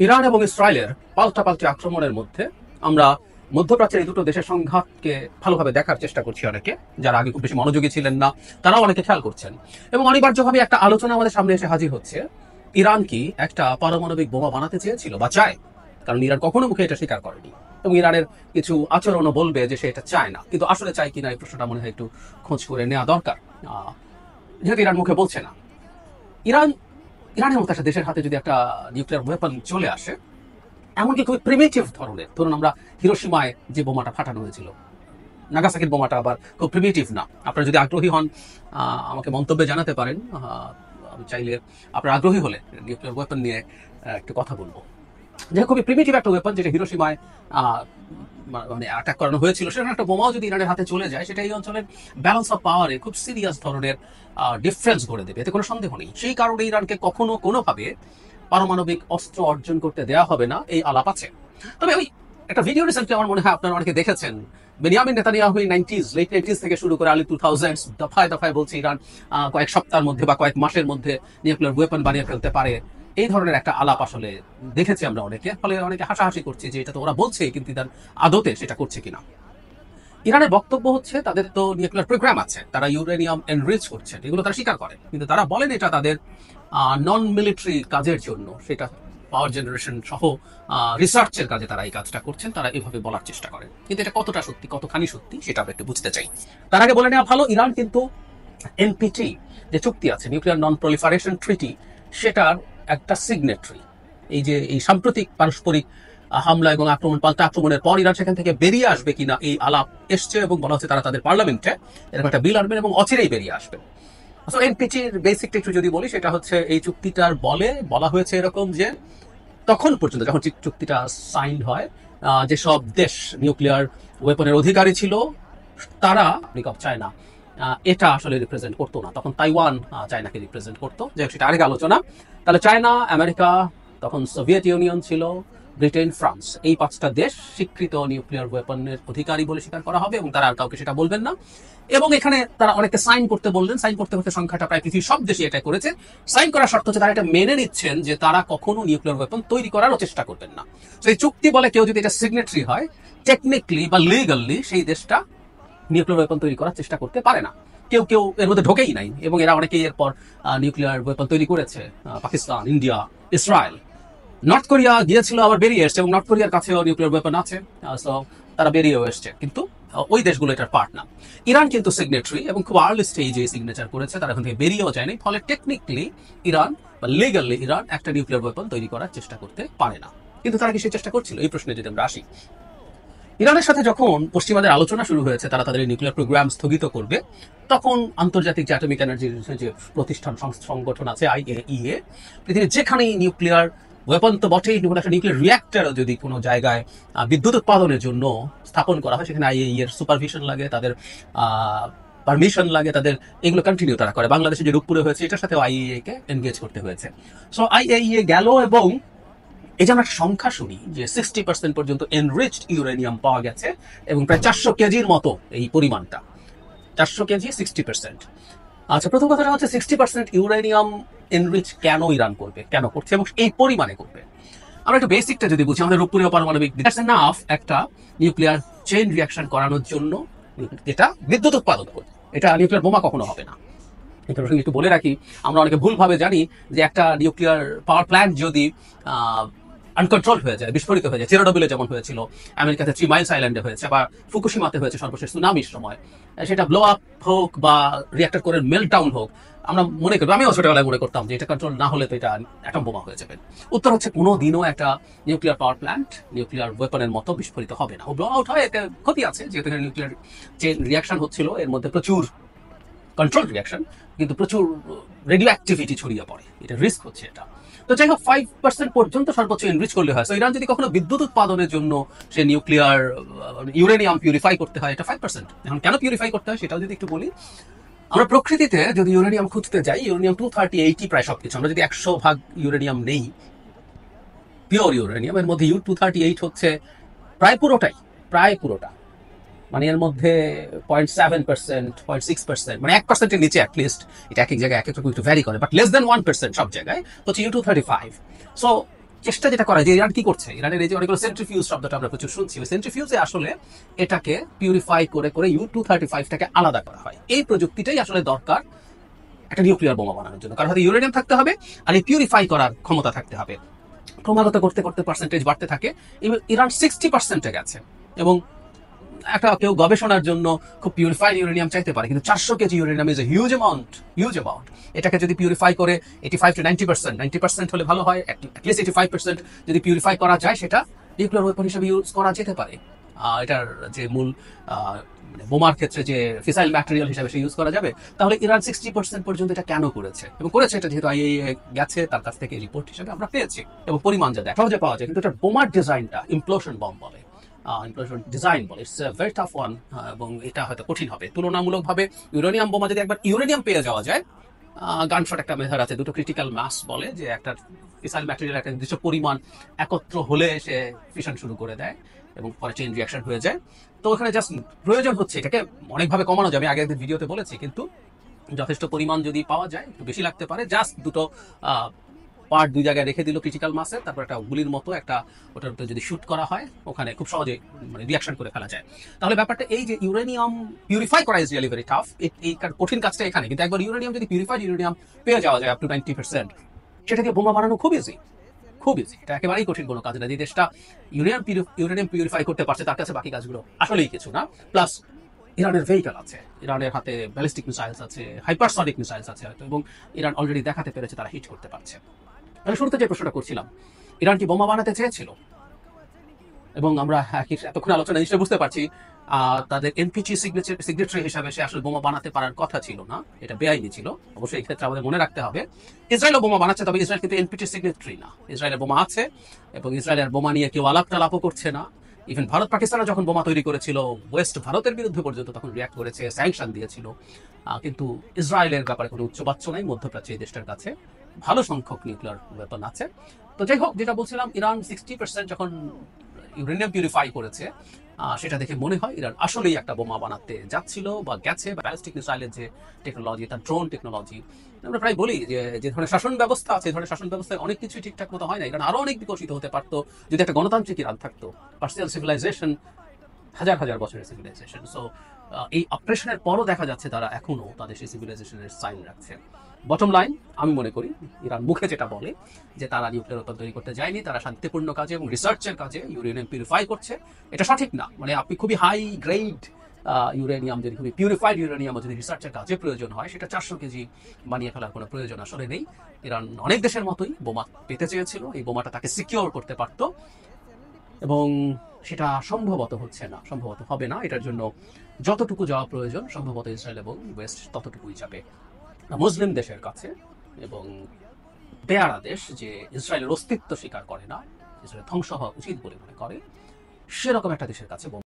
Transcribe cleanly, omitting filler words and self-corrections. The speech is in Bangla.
ইরান এবং ইসরায়েলের পাল্টাপাল্টি আক্রমণের মধ্যে আমরা মধ্যপ্রাচ্যের এই দুটো দেশের সংঘাতকে ভালোভাবে দেখার চেষ্টা করছি। অনেকে যারা আগে খুব বেশি মনোযোগী ছিলেন না তারাও অনেকে খেয়াল করছেন, এবং অনিবার্যভাবে একটা আলোচনা আমাদের সামনে এসে হাজির হচ্ছে। ইরান কি একটা পারমাণবিক বোমা বানাতে চেয়েছিল বা চায়? কারণ ইরান কখনো মুখে এটা স্বীকার করেনি, এবং ইরানের কিছু আচরণও বলবে যে সে এটা চায় না, কিন্তু আসলে চায় কিনা এই প্রশ্নটা মনে হয় একটু খোঁজ করে নেওয়া দরকার। যেহেতু ইরান মুখে বলছে না। ইরানের মতো একটা দেশের হাতে যদি একটা নিউক্লিয়ার ওয়েপন চলে আসে, এমনকি খুবই প্রিমিটিভ ধরনের, ধরুন আমরা হিরোশিমায় যে বোমাটা ফাটানো হয়েছিল, নাগাসাকির বোমাটা আবার খুব প্রিমিটিভ না। আপনারা যদি আগ্রহী হন আমাকে মন্তব্যে জানাতে পারেন। আমি চাইলে আপনারা আগ্রহী হলে নিউক্লিয়ার ওয়েপন নিয়ে একটু কথা বলবো। যে খুবই প্রিমিটিভ একটা ওয়েপন, যেটা হিরোশিমায় মানে অ্যাটাক করানো হয়েছিল, সেখানে একটা বোমাও যদি ইরানের হাতে চলে যায়, সেটা এই অঞ্চলের ব্যালেন্স অফ পাওয়ারে খুব সিরিয়াস ধরনের ডিফারেন্স করে দেবে, এতে কোনো সন্দেহ নেই। সেই কারণে ইরানকে কখনো কোনোভাবে পারমাণবিক অস্ত্র অর্জন করতে দেওয়া হবে না, এই আলাপ আছে। তবে ওই একটা ভিডিও রিসেন্টলি আমার মনে হয় আপনারা অনেকে দেখেছেন, বেনিয়ামিন নেতানিয়াহু লেট 90s থেকে শুরু করে আর্লি 2000s দফায় দফায় বলছে ইরান কয়েক সপ্তাহের মধ্যে বা কয়েক মাসের মধ্যে নিউক্লিয়ার ওয়েপন বানিয়ে ফেলতে পারে। এই ধরনের একটা আলাপ আসলে দেখেছি আমরা অনেকে, ফলে অনেকে হাসাহাসি করছে যে এটা তো ওরা বলছে, কিন্তু ইরান আদতে সেটা করছে কিনা। ইরানের বক্তব্য হচ্ছে তাদের তো নিউক্লিয়ার প্রোগ্রাম আছে, তারা ইউরেনিয়াম এনরিচ করছে, এগুলো তারা স্বীকার করে, কিন্তু তারা বলেন এটা তাদের নন মিলিটারি কাজের জন্য, সেটা পাওয়ার জেনারেশন সহ রিসার্চের কাজে তারা এই কাজটা করছেন, তারা এভাবে বলার চেষ্টা করেন। কিন্তু এটা কতটা সত্যি, কতখানি সত্যি, সেটা আমরা একটু বুঝতে চাই। তার আগে বলে নেওয়া ভালো, ইরান কিন্তু এনপিটি যে চুক্তি আছে, নিউক্লিয়ার নন প্রলিফারেশন ট্রিটি, সেটার একটা সিগনেট্রি। এই যে এই সাম্প্রতিক পারস্পরিক হামলা এবং পাল্টা আক্রমণের পর ইরান সেখান থেকে বেরিয়ে আসবে কিনা এই আলাপ এসছে, এবং বলা হচ্ছে তারা তাদের পার্লামেন্টে এরকম একটা বিল আনবেন এবং অচিরেই বেরিয়ে আসবেন। সো এনপিটির বেসিকটা একটু যদি বলি, সেটা হচ্ছে এই চুক্তিটার বলা হয়েছে এরকম যে তখন পর্যন্ত যখন চুক্তিটা সাইন হয়, যেসব দেশ নিউক্লিয়ার ওয়েপনের অধিকারী ছিল তারা চায়না এটা আসলে রিপ্রেজেন্ট করতো না। তখন তাইওয়ান চায়নাকে রিপ্রেজেন্ট করতো, যে সেটা আরেক আলোচনা। তাহলে চায়না, আমেরিকা, তখন সোভিয়েত ইউনিয়ন ছিল, ব্রিটেন, ফ্রান্স, এই 5টা দেশ স্বীকৃত নিউক্লিয়ার ওয়েপনের অধিকারী বলে স্বীকার করা হবে, এবং তারা আর কাউকে সেটা বলবেন না। এবং এখানে তারা অনেককে সাইন করতে বললেন, সাইন করতে করতে সংখ্যাটা প্রায় পৃথিবীর সব দেশই এটা করেছে। সাইন করার শর্ত হচ্ছে তারা এটা মেনে নিচ্ছেন যে তারা কখনো নিউক্লিয়ার ওয়েপন তৈরি করারও চেষ্টা করবেন না। তো এই চুক্তি বলে কেউ যদি এটা সিগনেটরি হয়, টেকনিক্যালি বা লিগালি সেই দেশটা নিউক্লিয়ার ওয়েপন তৈরি করার চেষ্টা করতে পারে না। কেউ কেউ এর মধ্যে ঢোকেই নাই, এবং এরা অনেকেই এরপর নিউক্লিয়ার ওয়েপন তৈরি করেছে, Pakistan, India, Israel. North Korea গিয়েছিল, আবার বেরিয়ে এসছে, এবং নর্থ কোরিয়ার কাছেও নিউক্লিয়ার ওয়েপন আছে, সো তারা বেরিয়েও এসছে, কিন্তু ওই দেশগুলো এটার পার্ট না। ইরান কিন্তু সিগনেটরি, এবং খুব আর্লি স্টেজে সিগনেচার করেছে, তারা এখান থেকে বেরিয়েও যায়নি। ফলে টেকনিক্যালি ইরান বা লিগালি ইরান একটা নিউক্লিয়ার ওয়েপন তৈরি করার চেষ্টা করতে পারে না। কিন্তু তারা কি সেই চেষ্টা করছিল, এই প্রশ্নে যদি আমরা আসি। ইরানের সাথে যখন পশ্চিমাদের আলোচনা শুরু হয়েছে তারা তাদের নিউক্লিয়ার প্রোগ্রাম স্থগিত করবে, তখন আন্তর্জাতিক যে অ্যাটমিক এনার্জির যে প্রতিষ্ঠান সংগঠন আছে IAEA, পৃথিবীর যেখানেই নিউক্লিয়ার ওয়েপন তো বটেই, একটা নিউক্লিয়ার রিঅ্যাক্টরও যদি কোনো জায়গায় বিদ্যুৎ উৎপাদনের জন্য স্থাপন করা হয়, সেখানে IAEA এর সুপারভিশন লাগে, তাদের পারমিশন লাগে, তাদের এগুলো কন্টিনিউ তারা করে। বাংলাদেশে যে রূপপুরে হয়েছে, এটার সাথেও IAEA কে এনগেজ করতে হয়েছে। সো IAEA গেল, এবং এই যে আমরা সংখ্যা শুনি যে 60% পর্যন্ত এনরিচড ইউরেনিয়াম পাওয়া গেছে, এবং প্রায় 400 কেজির মতো এই পরিমাণটা, 400 কেজি 60%। আচ্ছা, প্রথম কথাটা হচ্ছে 60% ইউরেনিয়াম এনরিচ কেন ইরান করবে, কেন করছে, এবং এই পরিমাণে করবে। আমরা একটু বেসিকটা যদি বুঝি, আমাদের রূপপুরীয় পারমাণবিক নাফ একটা নিউক্লিয়ার চেইন রিয়াকশন করানোর জন্য, যেটা বিদ্যুৎ উৎপাদন করবে, এটা নিউক্লিয়ার বোমা কখনো হবে না। একটু বলে রাখি, আমরা অনেকে ভুলভাবে জানি যে একটা নিউক্লিয়ার পাওয়ার প্ল্যান্ট যদি আনকন্ট্রোল হয়ে যায়, বিস্ফোরিত হয়ে যায়, চেরনোবিলে যেমন হয়েছিল, আমেরিকাতে 3 মাইলস আইল্যান্ডে হয়েছে, বা ফুকুশিমাতে হয়েছে সর্বশেষ সুনামির সময়, সেটা ব্লো আপ হোক বা রিঅ্যাক্টর করে মেল্ট ডাউন হোক, আমরা মনে করি, আমিও ছোটবেলায় মনে করতাম যে এটা কন্ট্রোল না হলে তো এটা অ্যাটম বোমা হয়ে যাবে। উত্তর হচ্ছে কোনো দিনও একটা নিউক্লিয়ার পাওয়ার প্ল্যান্ট নিউক্লিয়ার ওয়েপনের মতো বিস্ফোরিত হবে না। ও ব্লো আউট হয়, এতে ক্ষতি আছে, যেহেতু নিউক্লিয়ার চেইন রিয়াকশন হচ্ছিল, এর মধ্যে প্রচুর কন্ট্রোল রিয়াকশন, কিন্তু প্রচুর রেডিও অ্যাক্টিভিটি ছড়িয়ে পড়ে, এটা রিস্ক হচ্ছে এটা। তো যাই হোক, 5% পর্যন্ত সর্বোচ্চ এনরিচ করলে হয়। তো ইরান যদি কখনো বিদ্যুৎ উৎপাদনের জন্য সে নিউক্লিয়ার ইউরেনিয়াম পিউরিফাই করতে হয়, এটা 5%। এখন কেন পিউরিফাই করতে হয় সেটাও যদি একটু বলি। আমরা প্রকৃতিতে যদি ইউরেনিয়াম খুঁজতে যাই, ইউরেনিয়াম 230 প্রায় সবকিছু, আমরা যদি 100% ইউরেনিয়াম নেই, পিওর ইউরেনিয়াম, এর মধ্যে U238 হচ্ছে প্রায় পুরোটা, মানে এর মধ্যে 0.7%, 0.6%, মানে 1%-এর নিচে অ্যাটলিস্ট, এটা এক এক জায়গায় এক এক রকম একটু ভ্যারি করে, বাট লেস দেন 1% সব জায়গায় হচ্ছে U235। সো চেষ্টা যেটা করা, যে ইরান কি করছে, ইরানের এই যে অনেকগুলো সেন্ট্রিফিউজ শব্দটা আমরা প্রচুর শুনছি, ওই সেন্ট্রিফিউজে আসলে এটাকে পিউরিফাই করে করে U-235টাকে আলাদা করা হয়। এই প্রযুক্তিটাই আসলে দরকার একটা নিউক্লিয়ার বোমা বানানোর জন্য, কারণ হয়তো ইউরেনিয়াম থাকতে হবে আর এই পিউরিফাই করার ক্ষমতা থাকতে হবে। ক্রমাগত করতে করতে পার্সেন্টেজ বাড়তে থাকে। ইরান 60%-এ গেছে, এবং একটা কেউ গবেষণার জন্য খুব পিউরিফাইড ইউরেনিয়াম চাইতে পারে, কিন্তু 400 KG uranium is a huge amount. এটাকে যদি পিউরিফাই করে 85-90% হলে ভালো হয়, অ্যাটলিস্ট 85% যদি পিউরিফাই করা যায়, সেটা নিউক্লিয়ার ওয়েপন হিসেবে ইউজ করা যেতে পারে। এটার যে মূল বোমার ক্ষেত্রে যে ফিসাইল ম্যাটেরিয়াল হিসেবে সে ইউজ করা যাবে। তাহলে ইরান 60% পর্যন্ত এটা কেন করেছে, এবং করেছে এটা যেহেতু আইএইএ গেছে, তার কাছ থেকে রিপোর্ট হিসেবে আমরা পেয়েছি, এবং পরিমাণ যা দেখা সহজে পাওয়া যায়। কিন্তু এটার বোমার ডিজাইনটা ইমপ্লোশন বম বলে, ইমপ্লোশন ডিজাইন বলে, it's a very tough one, এবং এটা হয়তো কঠিন হবে তুলনামূলকভাবে। ইউরেনিয়াম বোমা যদি একবার ইউরেনিয়াম পেয়ে যাওয়া যায়, গানশট একটা মেথড আছে, দুটো ক্রিটিক্যাল মাস বলে, যে একটা ফিসাইল ম্যাটেরিয়াল একটা নির্দিষ্ট পরিমাণ একত্র হলে সে ফিশন শুরু করে দেয় এবং পরে চেইন রিঅ্যাকশন হয়ে যায়। তো ওখানে জাস্ট প্রয়োজন হচ্ছে, এটাকে অনেকভাবে কমানো যাবে, আগে একদিন ভিডিওতে বলেছি, কিন্তু যথেষ্ট পরিমাণ যদি পাওয়া যায়, একটু বেশি লাগতে পারে, জাস্ট দুটো পার্ট দুই জায়গায় রেখে দিল ক্রিটিক্যাল মাসে, তারপর একটা গুলির মতো একটা ওটার উপরে যদি শুট করা হয়, ওখানে খুব সহজে মানে রিঅ্যাকশন করে ফেলা যায়। তাহলে ব্যাপারটা এই যে ইউরেনিয়াম পিউরিফাই করা ইজ রিয়েলি ভেরি টাফ, এই কঠিন কাজটা এখানে। কিন্তু একবার ইউরেনিয়াম যদি পিউরিফাইড ইউরেনিয়াম পেয়ে যাওয়া যায় আপ টু 90%, সেটাকে বোমা বানানো খুব ইজি, খুব ইজি। এটা একেবারেই কঠিন কোনো কাজ না। যে দেশটা ইউরেনিয়াম পিউরিফাই করতে পারছে, তার কাছে বাকি কাজগুলো আসলেই কিছু না। প্লাস ইরানের ভেহিকল আছে, ইরানের হাতে ব্যালিস্টিক মিসাইলস আছে, হাইপারসনিক মিসাইলস আছে হয়তো, এবং ইরান অলরেডি দেখাতে পেরেছে তারা হিট করতে পারছে। আমি শুরুতে যে প্রশ্নটা করছিলাম, ইরান কি বোমা বানাতে চেয়েছিল, এবং আমরা এতক্ষণ আলোচনা নিশ্চয়ই বুঝতে পারছি তাদের এনপিজি সিগনেচারি হিসাবে সে আসলে বোমা বানাতে পারার কথা ছিল না, এটা বেআইনি ছিল। অবশ্যই এই ক্ষেত্রে আমাদের মনে রাখতে হবে, ইসরায়েলও বোমা বানাচ্ছে, তবে ইসরায়েল কিন্তু এনপিজি সিগনেচারি না। ইসরায়েলের বোমা আছে, এবং ইসরায়েলের বোমা নিয়ে কেউ আলাপ টালাপও করছে না। ইভেন ভারত পাকিস্তানও যখন বোমা তৈরি করেছিল, ওয়েস্ট ভারতের বিরুদ্ধে পর্যন্ত তখন রিয়াক্ট করেছে, স্যাংশন দিয়েছিল। কিন্তু ইসরায়েলের ব্যাপারে কোনো উচ্চবাচ্য নাই। মধ্যপ্রাচ্যে এই দেশটার কাছে ভালো সংখ্যক নিউক্লিয়ার ওয়েপন আছে। তো যাই হোক, যেটা বলছিলাম, ইরান 60% যখন ইউরেনিয়াম পিউরিফাই করেছে, সেটা দেখে মনে হয় ইরান আসলেই একটা বোমা বানাতে যাচ্ছিল বা গেছে। ব্যালিস্টিক মিসাইলের যে টেকনোলজি, তার ড্রোন টেকনোলজি, আমরা প্রায় বলি যে ধরনের শাসন ব্যবস্থা আছে, এই ধরনের শাসন ব্যবস্থায় অনেক কিছুই ঠিকঠাক মতো হয় না। ইরান আরো অনেক বিকশিত হতে পারতো যদি একটা গণতান্ত্রিক ইরান থাকতো। পার্সিয়াল সিভিলাইজেশন, হাজার হাজার বছরের সিভিলাইজেশন। সো এই অপারেশনের পরও দেখা যাচ্ছে তারা এখনো তাদের সেই সিভিলাইজেশনের সাইন রাখছে। বটম লাইন, আমি মনে করি ইরান মুখে যেটা বলে যে তারা নিউক্লিয়ার ওয়েপন তৈরি করতে যায়নি, তারা শান্তিপূর্ণ কাজে এবং রিসার্চের কাজে ইউরেনিয়াম পিউরিফাই করছে, এটা সঠিক না। মানে আপনি খুবই হাই গ্রেড ইউরেনিয়াম, যদি খুবই পিউরিফাইড ইউরেনিয়াম যদি রিসার্চের কাজে প্রয়োজন হয়, সেটা 400 কেজি বানিয়ে ফেলার কোনো প্রয়োজন আসলে নেই। ইরান অনেক দেশের মতোই বোমা পেতে চেয়েছিল, এই বোমাটা তাকে সিকিউর করতে পারতো, এবং সেটা সম্ভবত হচ্ছে না, সম্ভবত হবে না। এটার জন্য যতটুকু যাওয়া প্রয়োজন সম্ভবত ইসরায়েল এবং ওয়েস্ট ততটুকুই যাবে। মুসলিম দেশের কাছে এবং পেয়ারা দেশ যে ইসরায়েলের অস্তিত্ব স্বীকার করে না, ইসরায়েল ধ্বংস হওয়া উচিত বলে মনে করে, সেরকম একটা দেশের কাছে